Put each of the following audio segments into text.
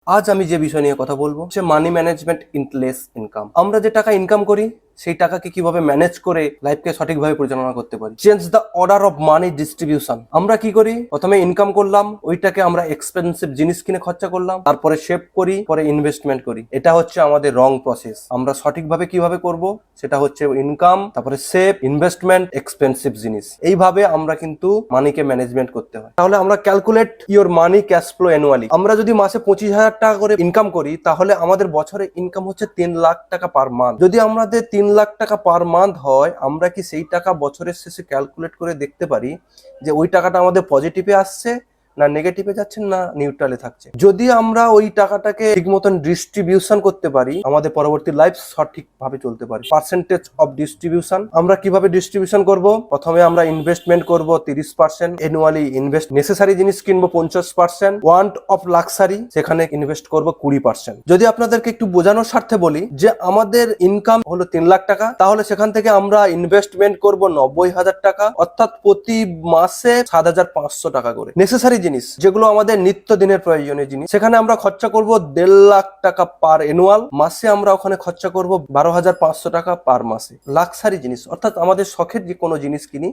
আজ আমি যে বিষয় নিয়ে কথা বলবো সে money management in less income. আমরা যে টাকা ইনকাম করি সেই টাকাকে কিভাবে ম্যানেজ করে লাইফকে সঠিকভাবে পরিচালনা করতে পারি। Change the order of money distribution. আমরা কি করি, প্রথমে ইনকাম করলাম, ওইটাকে আমরা এক্সপেন্সিভ জিনিস কিনে খরচা করলাম, তারপরে সেভ করি, পরে ইনভেস্টমেন্ট করি। এটা হচ্ছে আমাদের রং প্রসেস। আমরা সঠিকভাবে কিভাবে করব সেটা হচ্ছে ইনকাম, তারপরে সেভ, ইনভেস্টমেন্ট, এক্সপেন্সিভ জিনিস। এইভাবে আমরা কিন্তু মানিকে ম্যানেজমেন্ট করতে হয়। তাহলে আমরা calculate your money cash flow annually. আমরা যদি মাসে 25,000 টাকা করে ইনকাম করি তাহলে আমাদের বছরে ইনকাম হচ্ছে 3 লাখ টাকা পার মান্থ। যদি আমাদের 3 লাখ টাকা পার মান্থ হয়, আমরা কি সেই টাকা বছরের শেষে ক্যালকুলেট করে দেখতে পারি যে ওই টাকাটা আমাদের পজিটিভে আসছে না নেগেটিভে যাচ্ছে না নিউট্রালে থাকছে? যদি আমরা ওই টাকাটাকে ঠিক মতন ডিস্ট্রিবিউশন করতে পারি, আমাদের পরবর্তী লাইফ সঠিকভাবে চলতে পারি। পার্সেন্টেজ অফ ডিস্ট্রিবিউশন আমরা কিভাবে ডিস্ট্রিবিউশন করব? প্রথমে আমরা ইনভেস্টমেন্ট করব 30%, অ্যানুয়ালি ইনভেস্ট নেসেসারি জিনিস কিনবো 50%, ওয়ান্ট অফ লাক্সারি সেখানে ইনভেস্ট করব 20%। যদি আপনাদেরকে একটু বোঝানোর স্বার্থে বলি যে আমাদের ইনকাম হলো 3 লাখ টাকা, তাহলে সেখান থেকে আমরা ইনভেস্টমেন্ট করব 90,000 টাকা, অর্থাৎ প্রতি মাসে 7,500 টাকা করে। নেসেসারি জিনিস যেগুলো আমাদের নিত্যদিনের প্রয়োজনীয় জিনিস, সেখানে আমরা খরচা করব 1.5 লাখ টাকা পার অ্যানুয়াল। মাসে আমরা ওখানে খরচা করব 12,500 টাকা পার মাসে। লাক্সারি জিনিস অর্থাৎ আমাদের শখের যে কোনো জিনিস কিনি,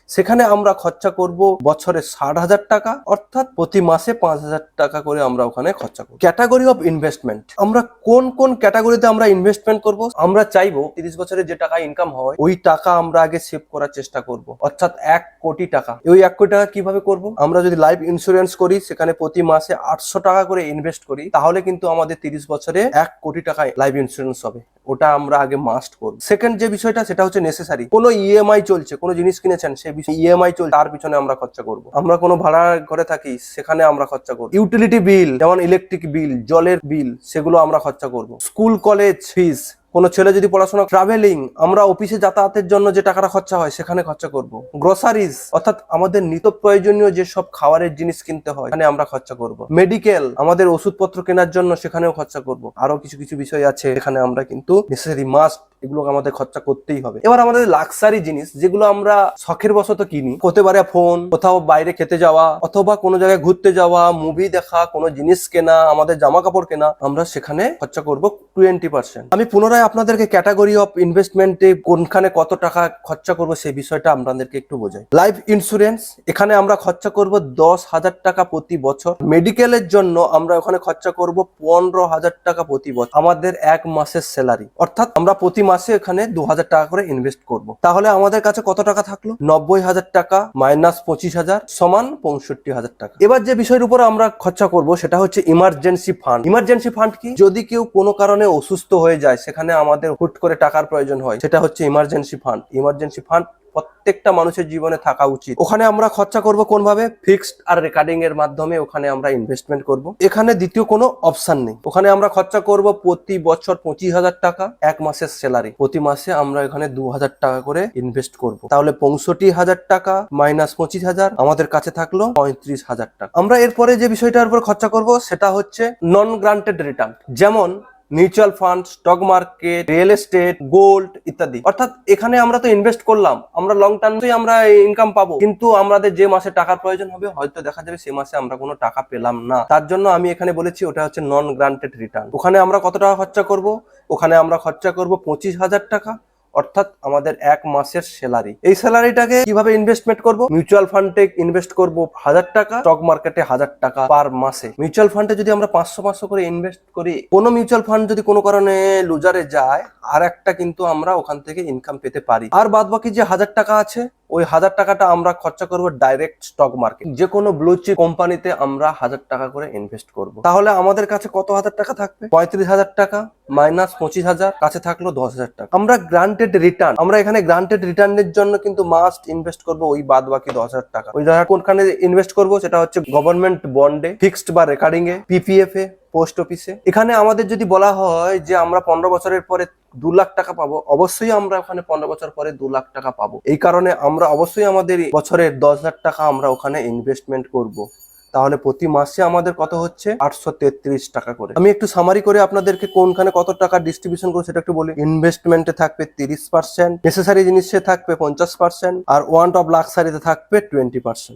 সেখানে আমরা খরচা করব বছরে 60,000 টাকা, অর্থাৎ প্রতি মাসে 5,000 টাকা করে আমরা ওখানে খরচা করব। ক্যাটাগরি অফ ইনভেস্টমেন্ট, আমরা কোন কোন ক্যাটাগরিতে আমরা ইনভেস্টমেন্ট করব? আমরা চাইবো 30 বছরে যে টাকা ইনকাম হয় ওই টাকা আমরা আগে সেভ করার চেষ্টা করব, অর্থাৎ 1 কোটি টাকা। ওই 1 কোটি টাকা কিভাবে করব? আমরা যদি লাইফ ইন্স্যুরেন্স করি, সেখানে প্রতি মাসে 800 টাকা করে ইনভেস্ট করি, তাহলে কিন্তু আমাদের 30 বছরে 1 কোটি টাকা লাইফ ইন্স্যুরেন্স হবে। ওটা আমরা আগে মাস্ট করব। সেকেন্ড যে বিষয়টা সেটা হচ্ছে নেসেসারি। কোনো ইএমআই চলছে, কোনো জিনিস কিনেছেন সেই বিষয়ে ইএমআই চলছে, তার পিছনে আমরা খরচা করব। আমরা কোনো ভাড়া ঘরে থাকি, সেখানে আমরা খরচা করব। ইউটিলিটি বিল যেমন ইলেকট্রিক বিল, জলের বিল, সেগুলো আমরা খরচা করব। স্কুল কলেজ ফিস, কোনো ছেলে যদি পড়াশোনা, ট্রাভেলিং, আমরা অফিসে যাতায়াতের জন্য যে টাকাটা খরচা হয় সেখানে খরচা করব। গ্রোসারিজ অর্থাৎ আমাদের নিত্য প্রয়োজনীয় যেসব খাবারের জিনিস কিনতে হয় সেখানে আমরা খরচা করব। মেডিকেল, আমাদের ওষুধপত্র কেনার জন্য সেখানেও খরচা করব। আরো কিছু কিছু বিষয় আছে এখানে আমরা কিন্তু নেসেসারি মাস্ট, এগুলো আমাদের খরচা করতেই হবে। এবার আমাদের লাক্সারি জিনিস যেগুলো আমরা শখের বশত কিনি, হতে পারে ফোন, কোথাও বাইরে খেতে যাওয়া, অথবা কোনো জায়গায় ঘুরতে যাওয়া, মুভি দেখা, কোনো জিনিস কেনা, আমাদের জামা কাপড় কেনা, আমরা সেখানে খরচা করব 20%। আমি পুনরায় আপনাদেরকে ক্যাটাগরি অফ ইনভেস্টমেন্টে কোনখানে কত টাকা খরচা করব সেই বিষয়টা আপনাদেরকে একটু বোঝাই। লাইফ ইন্স্যুরেন্স, এখানে আমরা খরচা করব 10,000 টাকা প্রতি বছর। মেডিকেলের জন্য আমরা ওখানে খরচা করব 15,000 টাকা প্রতি বছর, আমাদের 1 মাসের স্যালারি। অর্থাৎ আমরা প্রতি মাসে এখানে 2,000 টাকা করে ইনভেস্ট করব। তাহলে আমাদের কাছে কত টাকা থাকলো? 90,000 টাকা মাইনাস 25,000 সমান 65,000 টাকা। এবার যে বিষয়ের উপর আমরা খরচা করব সেটা হচ্ছে ইমার্জেন্সি ফান্ড। ইমার্জেন্সি ফান্ড কি? যদি কেউ কোনো কারণে অসুস্থ হয়ে যায়, সেখানে আমাদের হুট করে টাকার প্রয়োজন হয়, সেটা হচ্ছে ইমার্জেন্সি ফান্ড। ইমার্জেন্সি ফান্ড প্রত্যেকটা মানুষের জীবনে থাকা উচিত। ওখানে আমরা খরচা করব কোন ভাবে? ফিক্সড আর রেকার্ডিং এর মাধ্যমে ওখানে আমরা ইনভেস্টমেন্ট করব। এখানে দ্বিতীয় কোনো অপশন নেই। ওখানে আমরা খরচা করব প্রতি বছর 25,000 টাকা, 1 মাসের স্যালারি। প্রতি মাসে আমরা এখানে 2,000 টাকা করে ইনভেস্ট করব। তাহলে 65,000 টাকা মাইনাস 25,000, আমাদের কাছে থাকলো 35,000 টাকা। আমরা এরপরে যে বিষয়টার উপর খরচা করব সেটা হচ্ছে নন গ্রান্টেড রিটার্ন, যেমন mutual fund, stock market, real estate, gold ইত্যাদি। অর্থাৎ এখানে আমরা তো ইনভেস্ট করলাম, আমরা লং টার্মে আমরা ইনকাম পাবো, কিন্তু আমাদের যে মাসে টাকার প্রয়োজন হবে হয়তো দেখা যাবে সেই মাসে আমরা কোনো টাকা পেলাম না। তার জন্য আমি এখানে বলেছি ওটা হচ্ছে নন গ্রান্টেড রিটার্ন। ওখানে আমরা কত টাকা খরচা করব? ওখানে আমরা খরচা করব 25,000 টাকা, অর্থাৎ আমাদের 1 মাসের স্যালারি। এই স্যালারিটাকে কিভাবে ইনভেস্টমেন্ট করব? মিউচুয়াল ফান্ডে ইনভেস্ট করব 1,000 টাকা, স্টক মার্কেটে 1,000 টাকা পার মাসে। মিউচুয়াল ফান্ডে যদি আমরা 500 করে ইনভেস্ট করি, কোনো মিউচুয়াল ফান্ড যদি কোনো কারণে লুজারে যায়, আর একটা কিন্তু আমরা ওখান থেকে ইনকাম পেতে পারি। আর বাদ বাকি যে 1,000 টাকা আছে, ওই 1,000 টাকাটা আমরা খরচা করব ডাইরেক্ট স্টক মার্কেট। যে কোনো ব্লু চিপ কোম্পানিতে আমরা 1,000 টাকা করে ইনভেস্ট করব। তাহলে আমাদের কাছে কত 1,000 টাকা থাকবে? 35,000 টাকা মাইনাস 25,000, কাছে থাকলো 10,000 টাকা। আমরা গ্রান্টেড রিটার্ন, আমরা এখানে গ্রান্টেড রিটার্নের জন্য কিন্তু মাস্ট ইনভেস্ট করব ওই বাদ বাকি 10,000 টাকা। ওই কোনখানে ইনভেস্ট করব? সেটা হচ্ছে গভর্নমেন্ট বন্ডে, ফিক্সড বা রেকারিং এ, পিপিএফ এ, পোস্ট অফিসে। এখানে আমাদের যদি বলা হয় যে আমরা 15 বছরের পরে 2 লাখ টাকা পাবো, অবশ্যই আমরা ওখানে 15 বছর পরে 2 লাখ টাকা পাবো। এই কারণে আমরা অবশ্যই আমাদের বছরের 10,000 টাকা আমরা ওখানে ইনভেস্টমেন্ট করব। তাহলে প্রতি মাসে আমাদের কত হচ্ছে? 833 টাকা করে। আমি একটু সামারি করে আপনাদেরকে কোনখানে কত টাকা ডিস্ট্রিবিউশন করবো সেটা একটু বলি। ইনভেস্টমেন্টে থাকবে 30%, নেসেসারি জিনিসে থাকবে 50%, আর ওয়ান্ট অফ লাক্সারিতে থাকবে 20%।